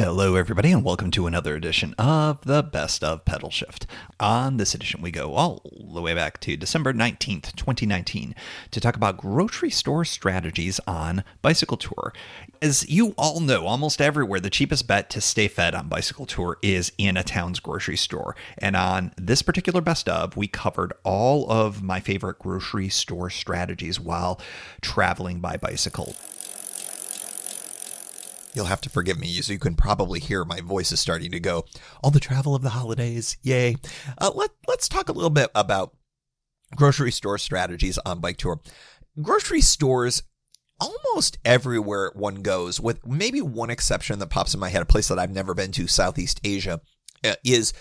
Hello, everybody, and welcome to another edition of the Best of Pedalshift. On this edition, we go all the way back to December 19th, 2019, to talk about grocery store strategies on bicycle tour. As you all know, almost everywhere, the cheapest bet to stay fed on bicycle tour is in a town's grocery store. And on this particular Best of, we covered all of my favorite grocery store strategies while traveling by bicycle. You'll have to forgive me, so you can probably hear my voice is starting to go. All the travel of the holidays, yay. Let's talk a little bit about grocery store strategies on bike tour. Grocery stores, almost everywhere one goes, with maybe one exception that pops in my head, a place that I've never been to, Southeast Asia, is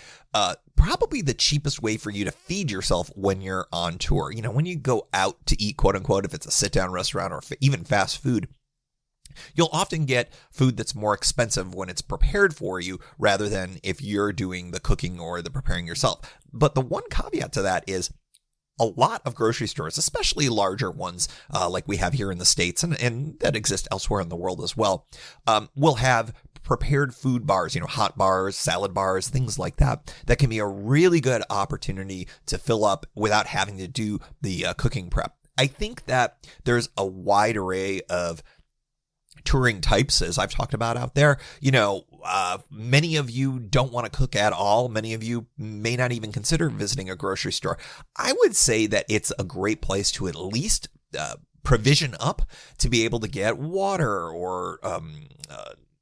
probably the cheapest way for you to feed yourself when you're on tour. You know, when you go out to eat, quote unquote, if it's a sit-down restaurant or even fast food, you'll often get food that's more expensive when it's prepared for you rather than if you're doing the cooking or the preparing yourself. But the one caveat to that is a lot of grocery stores, especially larger ones like we have here in the States and that exist elsewhere in the world as well, will have prepared food bars, hot bars, salad bars, things like that. That can be a really good opportunity to fill up without having to do the cooking prep. I think that there's a wide array of touring types, as I've talked about out there. Many of you don't want to cook at all. Many of you may not even consider visiting a grocery store. I would say that it's a great place to at least provision up to be able to get water or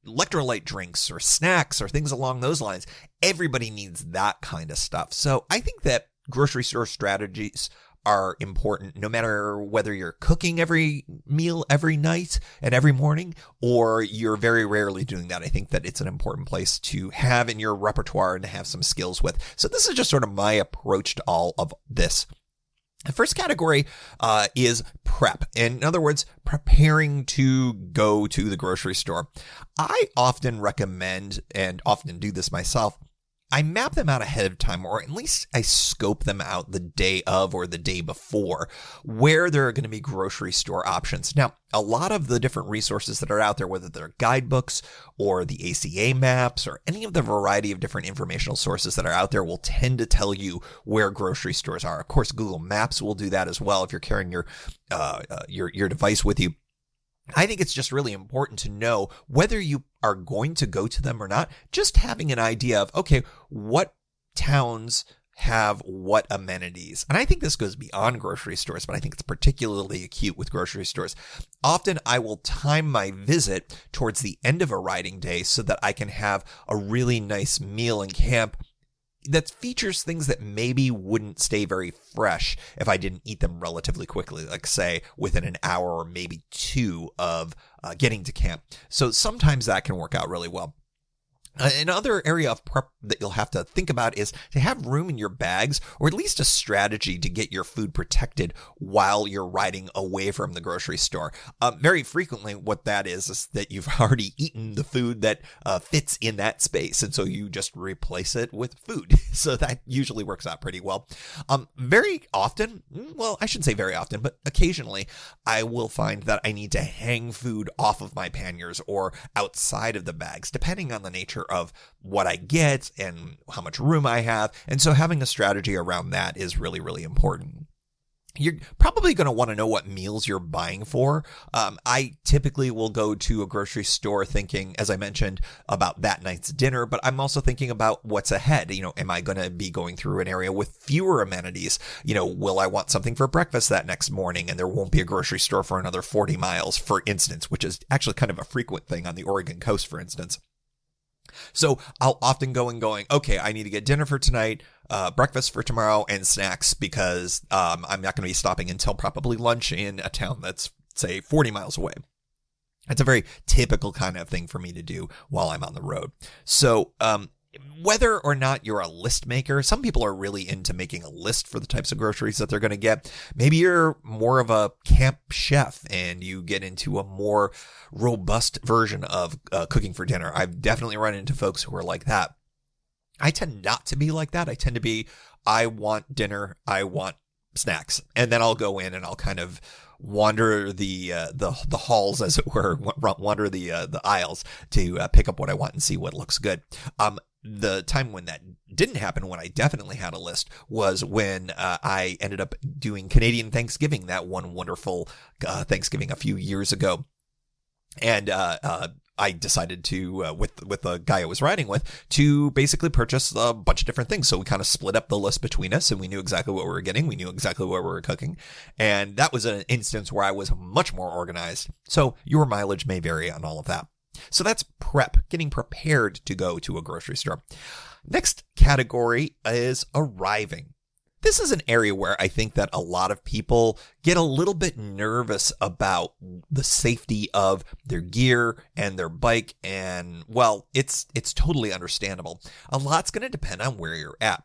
electrolyte drinks or snacks or things along those lines. Everybody needs that kind of stuff. So I think that grocery store strategies are important no matter whether you're cooking every meal every night and every morning or you're very rarely doing that. I think that it's an important place to have in your repertoire and to have some skills with. So this is just sort of my approach to all of this. The first category is prep. In other words, preparing to go to the grocery store. I often recommend, and often do this myself, I map them out ahead of time, or at least I scope them out the day of or the day before where there are going to be grocery store options. Now, a lot of the different resources that are out there, whether they're guidebooks or the ACA maps or any of the variety of different informational sources that are out there, will tend to tell you where grocery stores are. Of course, Google Maps will do that as well if you're carrying your device with you. I think it's just really important to know whether you are going to go to them or not. Just having an idea of, okay, what towns have what amenities. And I think this goes beyond grocery stores, but I think it's particularly acute with grocery stores. Often I will time my visit towards the end of a riding day so that I can have a really nice meal in camp that features things that maybe wouldn't stay very fresh if I didn't eat them relatively quickly, like say within an hour or maybe two of getting to camp. So sometimes that can work out really well. Another area of prep that you'll have to think about is to have room in your bags, or at least a strategy to get your food protected while you're riding away from the grocery store. Very frequently what that is that you've already eaten the food that fits in that space, and so you just replace it with food. So that usually works out pretty well. Very often, well, I shouldn't say very often, but occasionally I will find that I need to hang food off of my panniers or outside of the bags, depending on the nature of what I get and how much room I have. And so having a strategy around that is really, really important. You're probably going to want to know what meals you're buying for. I typically will go to a grocery store thinking, as I mentioned, about that night's dinner, but I'm also thinking about what's ahead. Am I going to be going through an area with fewer amenities? Will I want something for breakfast that next morning and there won't be a grocery store for another 40 miles, for instance, which is actually kind of a frequent thing on the Oregon coast, for instance. So I'll often go okay, I need to get dinner for tonight, breakfast for tomorrow, and snacks because I'm not going to be stopping until probably lunch in a town that's, say, 40 miles away. It's a very typical kind of thing for me to do while I'm on the road. So whether or not you're a list maker, some people are really into making a list for the types of groceries that they're going to get. Maybe you're more of a camp chef and you get into a more robust version of cooking for dinner. I've definitely run into folks who are like that. I tend not to be like that. I tend to be, I want dinner. I want snacks, and then I'll go in and I'll kind of wander the halls, as it were, wander the aisles to pick up what I want and see what looks good. The time when that didn't happen, when I definitely had a list, was when I ended up doing Canadian Thanksgiving, that one wonderful Thanksgiving a few years ago. And I decided to, with the guy I was riding with, to basically purchase a bunch of different things. So we kind of split up the list between us, and we knew exactly what we were getting. We knew exactly what we were cooking. And that was an instance where I was much more organized. So your mileage may vary on all of that. So that's prep, getting prepared to go to a grocery store. Next category is arriving. This is an area where I think that a lot of people get a little bit nervous about the safety of their gear and their bike. And, well, it's totally understandable. A lot's going to depend on where you're at.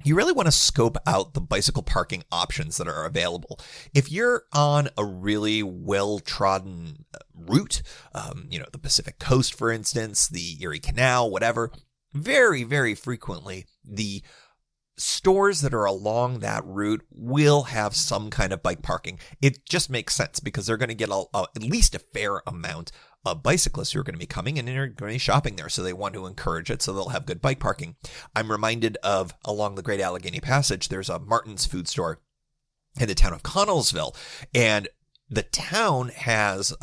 You really want to scope out the bicycle parking options that are available. If you're on a really well-trodden route, the Pacific Coast, for instance, the Erie Canal, whatever, very, very frequently, the stores that are along that route will have some kind of bike parking. It just makes sense because they're going to get at least a fair amount of bicyclists who are going to be coming and are going to be shopping there. So they want to encourage it. So they'll have good bike parking. I'm reminded of along the Great Allegheny Passage, there's a Martin's food store in the town of Connellsville. And the town has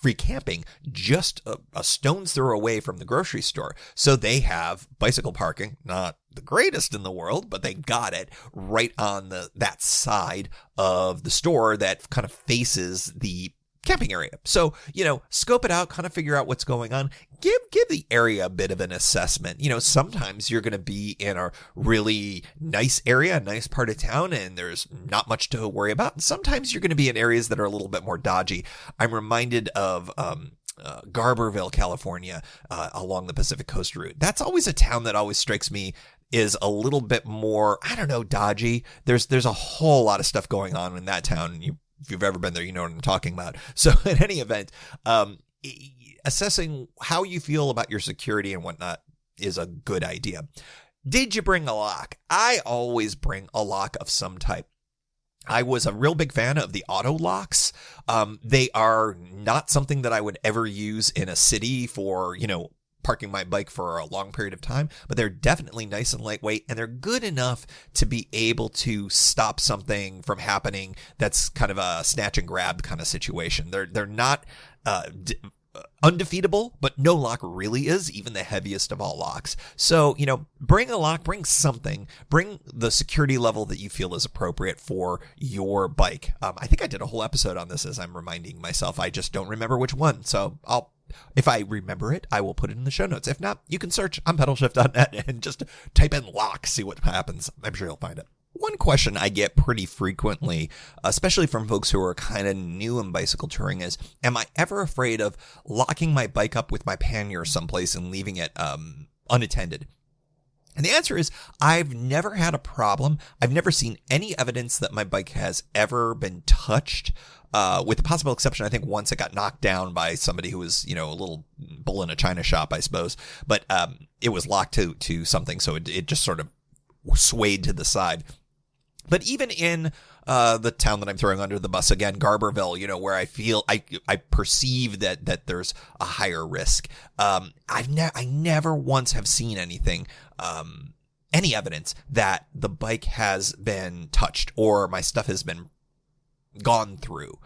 free camping just a stone's throw away from the grocery store. So they have bicycle parking, not the greatest in the world, but they got it right on that side of the store that kind of faces the camping area. So, scope it out, kind of figure out what's going on. Give the area a bit of an assessment. Sometimes you're going to be in a really nice area, a nice part of town, and there's not much to worry about. And sometimes you're going to be in areas that are a little bit more dodgy. I'm reminded of Garberville, California, along the Pacific Coast route. That's always a town that always strikes me is a little bit more, dodgy. There's a whole lot of stuff going on in that town. If you've ever been there, you know what I'm talking about. So in any event, assessing how you feel about your security and whatnot is a good idea. Did you bring a lock? I always bring a lock of some type. I was a real big fan of the auto locks. They are not something that I would ever use in a city for, parking my bike for a long period of time, but they're definitely nice and lightweight, and they're good enough to be able to stop something from happening that's kind of a snatch and grab kind of situation. They're not undefeatable, but no lock really is, even the heaviest of all locks. So, bring a lock, bring something, bring the security level that you feel is appropriate for your bike. I think I did a whole episode on this as I'm reminding myself. I just don't remember which one. So if I remember it, I will put it in the show notes. If not, you can search on pedalshift.net and just type in lock, see what happens. I'm sure you'll find it. One question I get pretty frequently, especially from folks who are kind of new in bicycle touring, is, am I ever afraid of locking my bike up with my pannier someplace and leaving it unattended? And the answer is, I've never had a problem. I've never seen any evidence that my bike has ever been touched. With the possible exception, I think once it got knocked down by somebody who was, a little bull in a china shop, I suppose. But it was locked to something, so it just sort of swayed to the side. But even in the town that I'm throwing under the bus again, Garberville, where I feel I perceive that there's a higher risk. I never once have seen anything, any evidence that the bike has been touched or my stuff has been gone through.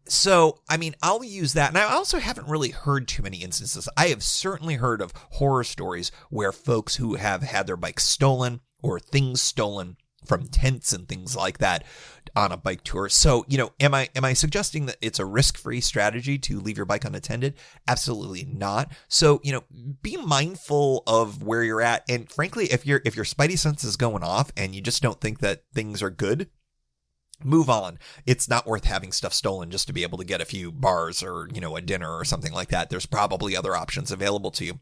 So, I'll use that. And I also haven't really heard too many instances. I have certainly heard of horror stories where folks who have had their bikes stolen or things stolen from tents and things like that on a bike tour. So, am I suggesting that it's a risk-free strategy to leave your bike unattended? Absolutely not. So, be mindful of where you're at. And frankly, if your spidey sense is going off and you just don't think that things are good, move on. It's not worth having stuff stolen just to be able to get a few bars or, a dinner or something like that. There's probably other options available to you.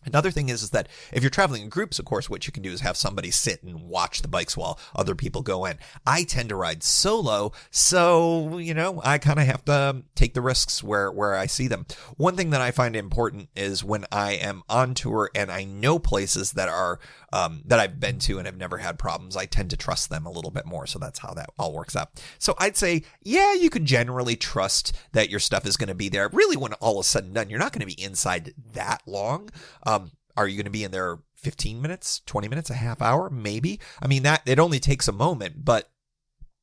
Another thing is that if you're traveling in groups, of course, what you can do is have somebody sit and watch the bikes while other people go in. I tend to ride solo, so, I kind of have to take the risks where I see them. One thing that I find important is when I am on tour and I know places that are that I've been to and have never had problems, I tend to trust them a little bit more. So that's how that all works out. So I'd say, yeah, you could generally trust that your stuff is going to be there. Really, when all is said and done, you're not going to be inside that long. Are you going to be in there 15 minutes, 20 minutes, a half hour? Maybe. I mean, that it only takes a moment, but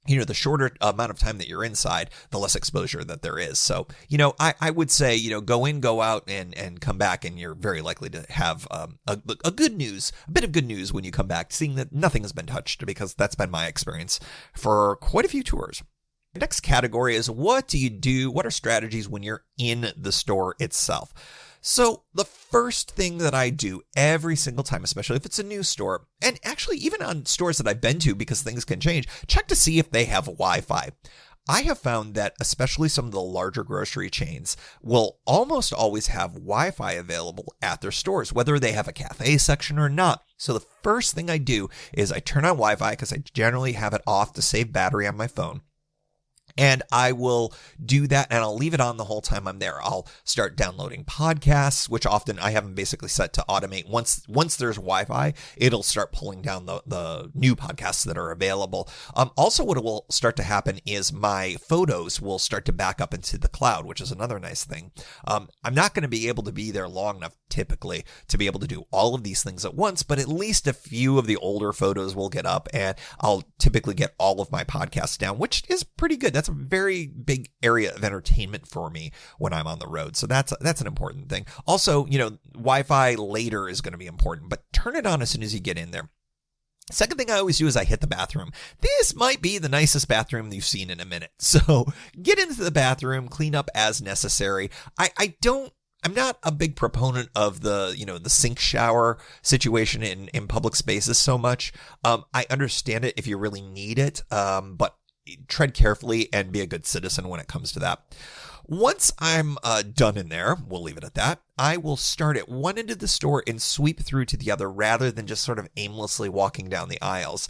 the shorter amount of time that you're inside, the less exposure that there is. So, I would say, go in, go out and come back, and you're very likely to have a bit of good news when you come back, seeing that nothing has been touched, because that's been my experience for quite a few tours. The next category is, what do you do? What are strategies when you're in the store itself? So the first thing that I do every single time, especially if it's a new store, and actually even on stores that I've been to, because things can change, check to see if they have Wi-Fi. I have found that especially some of the larger grocery chains will almost always have Wi-Fi available at their stores, whether they have a cafe section or not. So the first thing I do is I turn on Wi-Fi, because I generally have it off to save battery on my phone. And I will do that, and I'll leave it on the whole time I'm there. I'll start downloading podcasts, which often I have them basically set to automate. Once there's Wi-Fi, it'll start pulling down the new podcasts that are available. Also, what will start to happen is my photos will start to back up into the cloud, which is another nice thing. I'm not going to be able to be there long enough typically to be able to do all of these things at once, but at least a few of the older photos will get up, and I'll typically get all of my podcasts down, which is pretty good. That's a very big area of entertainment for me when I'm on the road. So that's an important thing. Also, Wi-Fi later is going to be important, but turn it on as soon as you get in there. Second thing I always do is I hit the bathroom. This might be the nicest bathroom you've seen in a minute. So get into the bathroom, clean up as necessary. I'm not a big proponent of the sink shower situation in public spaces so much. I understand it if you really need it, but tread carefully and be a good citizen when it comes to that. Once I'm done in there, we'll leave it at that, I will start at one end of the store and sweep through to the other, rather than just sort of aimlessly walking down the aisles.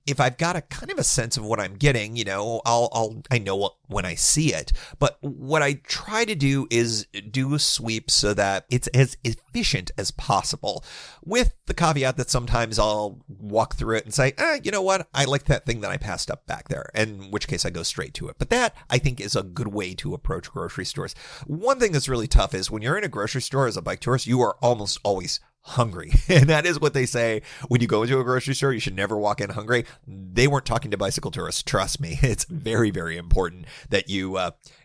If I've got a kind of a sense of what I'm getting, I know when I see it. But what I try to do is do a sweep so that it's as efficient as possible, with the caveat that sometimes I'll walk through it and say, you know what? I like that thing that I passed up back there, in which case I go straight to it. But that, I think, is a good way to approach grocery stores. One thing that's really tough is when you're in a grocery store as a bike tourist, you are almost always hungry. And that is what they say when you go into a grocery store. You should never walk in hungry. They weren't talking to bicycle tourists. Trust me. It's very, very important that you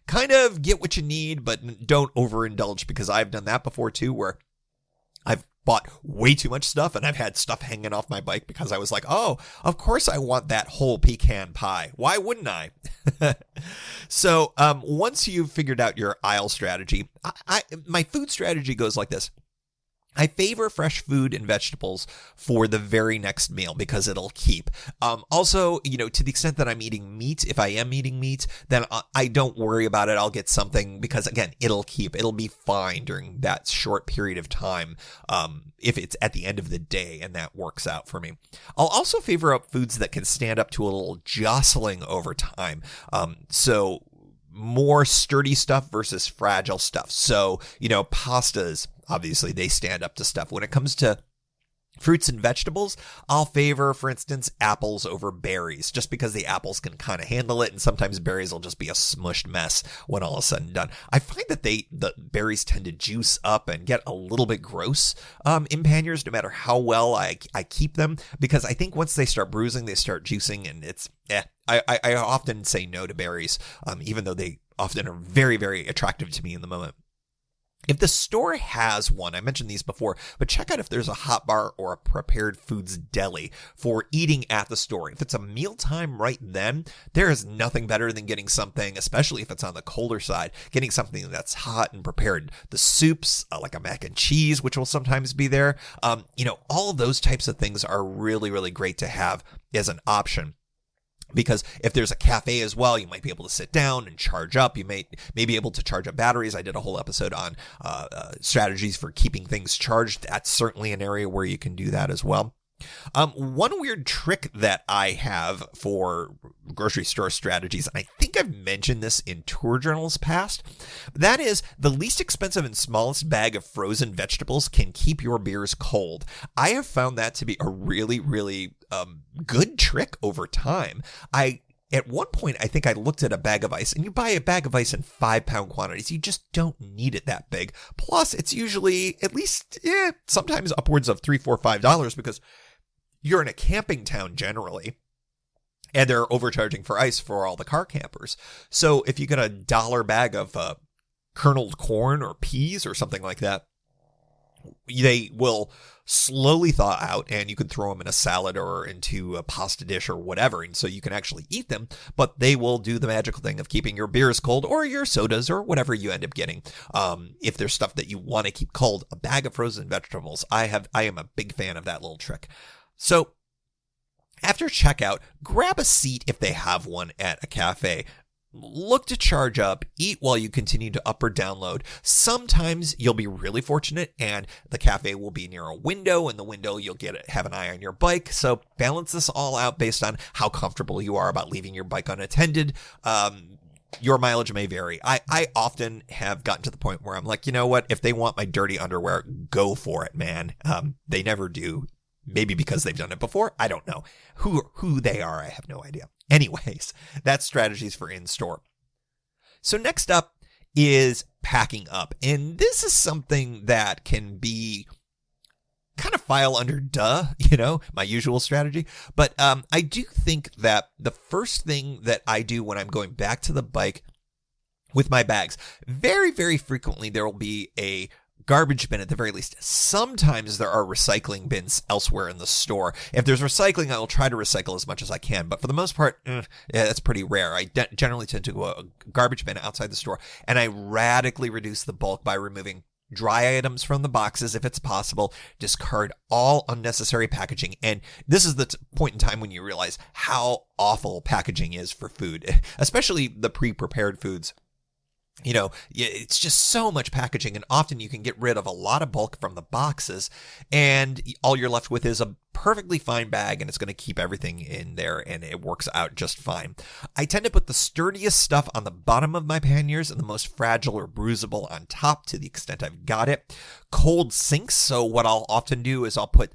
kind of get what you need, but don't overindulge, because I've done that before too, where I've bought way too much stuff and I've had stuff hanging off my bike because I was like, oh, of course I want that whole pecan pie. Why wouldn't I? So once you've figured out your aisle strategy, my food strategy goes like this. I favor fresh food and vegetables for the very next meal because it'll keep. Also, to the extent that I'm eating meat, if I am eating meat, then I don't worry about it. I'll get something because, again, it'll keep. It'll be fine during that short period of time if it's at the end of the day, and that works out for me. I'll also favor up foods that can stand up to a little jostling over time. So more sturdy stuff versus fragile stuff. So, pastas, obviously they stand up to stuff. When it comes to fruits and vegetables, I'll favor, for instance, apples over berries, just because the apples can kind of handle it, and sometimes berries will just be a smushed mess when all is said and done. I find that the berries tend to juice up and get a little bit gross in panniers, no matter how well I keep them, because I think once they start bruising, they start juicing, and it's I often say no to berries, even though they often are very, very attractive to me in the moment. If the store has one, I mentioned these before, but check out if there's a hot bar or a prepared foods deli for eating at the store. If it's a mealtime right then, there is nothing better than getting something, especially if it's on the colder side, getting something that's hot and prepared. The soups, like a mac and cheese, which will sometimes be there. All of those types of things are really, really great to have as an option. Because if there's a cafe as well, you might be able to sit down and charge up. You may be able to charge up batteries. I did a whole episode on strategies for keeping things charged. That's certainly an area where you can do that as well. One weird trick that I have for grocery store strategies, and I think I've mentioned this in tour journals past, that is the least expensive and smallest bag of frozen vegetables can keep your beers cold. I have found that to be a really, really good trick over time. At one point, I think I looked at a bag of ice, and you buy a bag of ice in 5-pound quantities. You just don't need it that big. Plus, it's usually at least, sometimes upwards of $3, $4, $5 because you're in a camping town generally, and they're overcharging for ice for all the car campers. So if you get a $1 bag of kerneled corn or peas or something like that, they will slowly thaw out, and you can throw them in a salad or into a pasta dish or whatever, and so you can actually eat them, but they will do the magical thing of keeping your beers cold or your sodas or whatever you end up getting. If there's stuff that you want to keep cold, a bag of frozen vegetables, I am a big fan of that little trick. So after checkout, grab a seat if they have one at a cafe. Look to charge up, eat while you continue to up or download. Sometimes you'll be really fortunate and the cafe will be near a window, and the window you'll have an eye on your bike. So balance this all out based on how comfortable you are about leaving your bike unattended. Your mileage may vary. I often have gotten to the point where I'm like, you know what? If they want my dirty underwear, go for it, man. They never do. Maybe because they've done it before. I don't know. Who they are, I have no idea. Anyways, that's strategies for in-store. So next up is packing up. And this is something that can be kind of file under my usual strategy. But I do think that the first thing that I do when I'm going back to the bike with my bags, very, very frequently there will be a garbage bin at the very least. Sometimes there are recycling bins elsewhere in the store. If there's recycling, I will try to recycle as much as I can. But for the most part, that's pretty rare. I generally tend to go a garbage bin outside the store, and I radically reduce the bulk by removing dry items from the boxes if it's possible. Discard all unnecessary packaging. And this is the point in time when you realize how awful packaging is for food, especially the pre-prepared foods. It's just so much packaging, and often you can get rid of a lot of bulk from the boxes, and all you're left with is a perfectly fine bag, and it's going to keep everything in there, and it works out just fine. I tend to put the sturdiest stuff on the bottom of my panniers and the most fragile or bruisable on top to the extent I've got it. Cold sinks, so what I'll often do is I'll put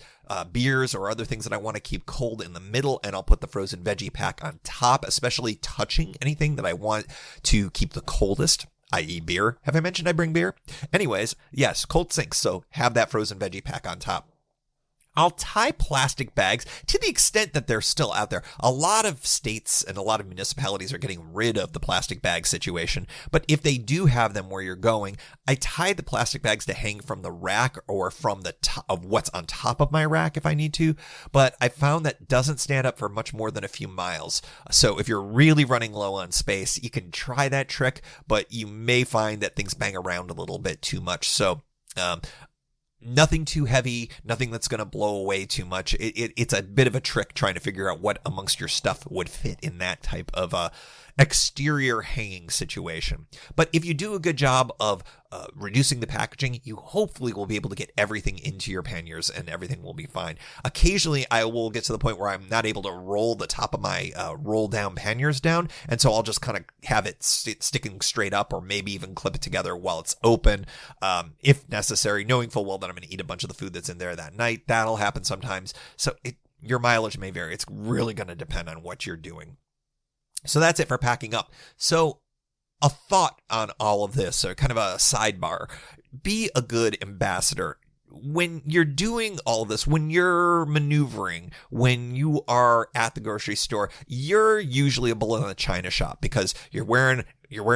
beers or other things that I want to keep cold in the middle, and I'll put the frozen veggie pack on top, especially touching anything that I want to keep the coldest, i.e. beer. Have I mentioned I bring beer? Anyways, yes, cold sinks, so have that frozen veggie pack on top. I'll tie plastic bags to the extent that they're still out there. A lot of states and a lot of municipalities are getting rid of the plastic bag situation, but if they do have them where you're going, I tie the plastic bags to hang from the rack or from the top of what's on top of my rack if I need to, but I found that doesn't stand up for much more than a few miles. So if you're really running low on space, you can try that trick, but you may find that things bang around a little bit too much. So, nothing too heavy, nothing that's going to blow away too much. It's a bit of a trick trying to figure out what amongst your stuff would fit in that type of exterior hanging situation. But if you do a good job of reducing the packaging, you hopefully will be able to get everything into your panniers and everything will be fine. Occasionally, I will get to the point where I'm not able to roll the top of my roll down panniers down, and so I'll just kind of have it sticking straight up, or maybe even clip it together while it's open, if necessary, knowing full well that I'm going to eat a bunch of the food that's in there that night. That'll happen sometimes. So your mileage may vary. It's really going to depend on what you're doing. So that's it for packing up. So a thought on all of this, or kind of a sidebar: be a good ambassador. When you're doing all of this, when you're maneuvering, when you are at the grocery store, you're usually a bull in a china shop because you're wearing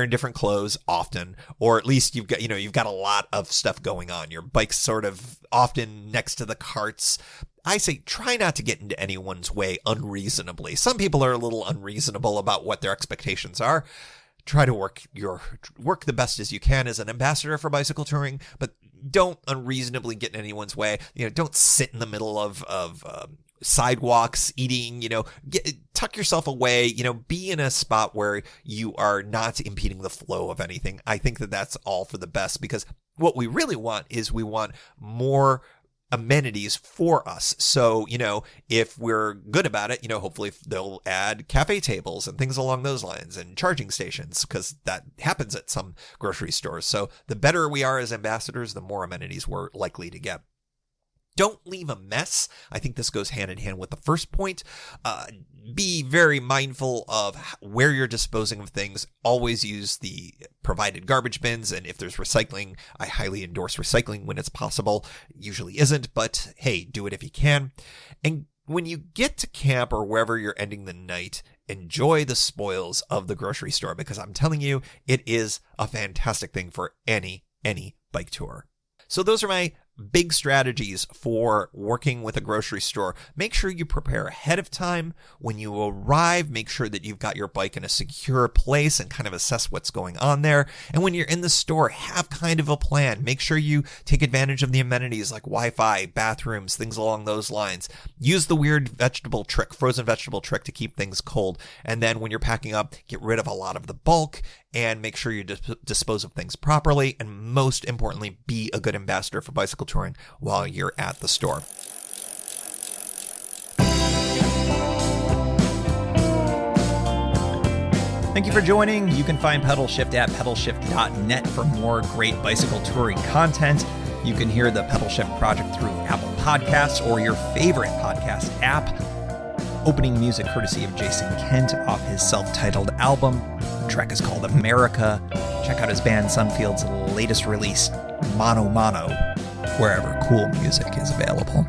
different clothes often, or at least you've got a lot of stuff going on. Your bike's sort of often next to the carts. I say try not to get into anyone's way unreasonably. Some people are a little unreasonable about what their expectations are. Try to work the best as you can as an ambassador for bicycle touring, but don't unreasonably get in anyone's way. Don't sit in the middle of sidewalks, eating, tuck yourself away, be in a spot where you are not impeding the flow of anything. I think that that's all for the best, because what we really want is we want more amenities for us. So, if we're good about it, hopefully they'll add cafe tables and things along those lines, and charging stations, because that happens at some grocery stores. So the better we are as ambassadors, the more amenities we're likely to get. Don't leave a mess. I think this goes hand in hand with the first point. Be very mindful of where you're disposing of things. Always use the provided garbage bins. And if there's recycling, I highly endorse recycling when it's possible. Usually isn't, but hey, do it if you can. And when you get to camp or wherever you're ending the night, enjoy the spoils of the grocery store, because I'm telling you, it is a fantastic thing for any bike tour. So those are my big strategies for working with a grocery store. Make sure you prepare ahead of time. When you arrive, make sure that you've got your bike in a secure place and kind of assess what's going on there. And when you're in the store, have kind of a plan. Make sure you take advantage of the amenities like Wi-Fi, bathrooms, things along those lines. Use the weird frozen vegetable trick to keep things cold. And then when you're packing up, get rid of a lot of the bulk and make sure you dispose of things properly. And most importantly, be a good ambassador for bicycle touring while you're at the store. Thank you for joining. You can find Pedalshift at pedalshift.net for more great bicycle touring content. You can hear the Pedalshift project through Apple Podcasts or your favorite podcast app. Opening music courtesy of Jason Kent off his self-titled album. The track is called America. Check out his band Sunfield's latest release, Mono Mono, wherever cool music is available.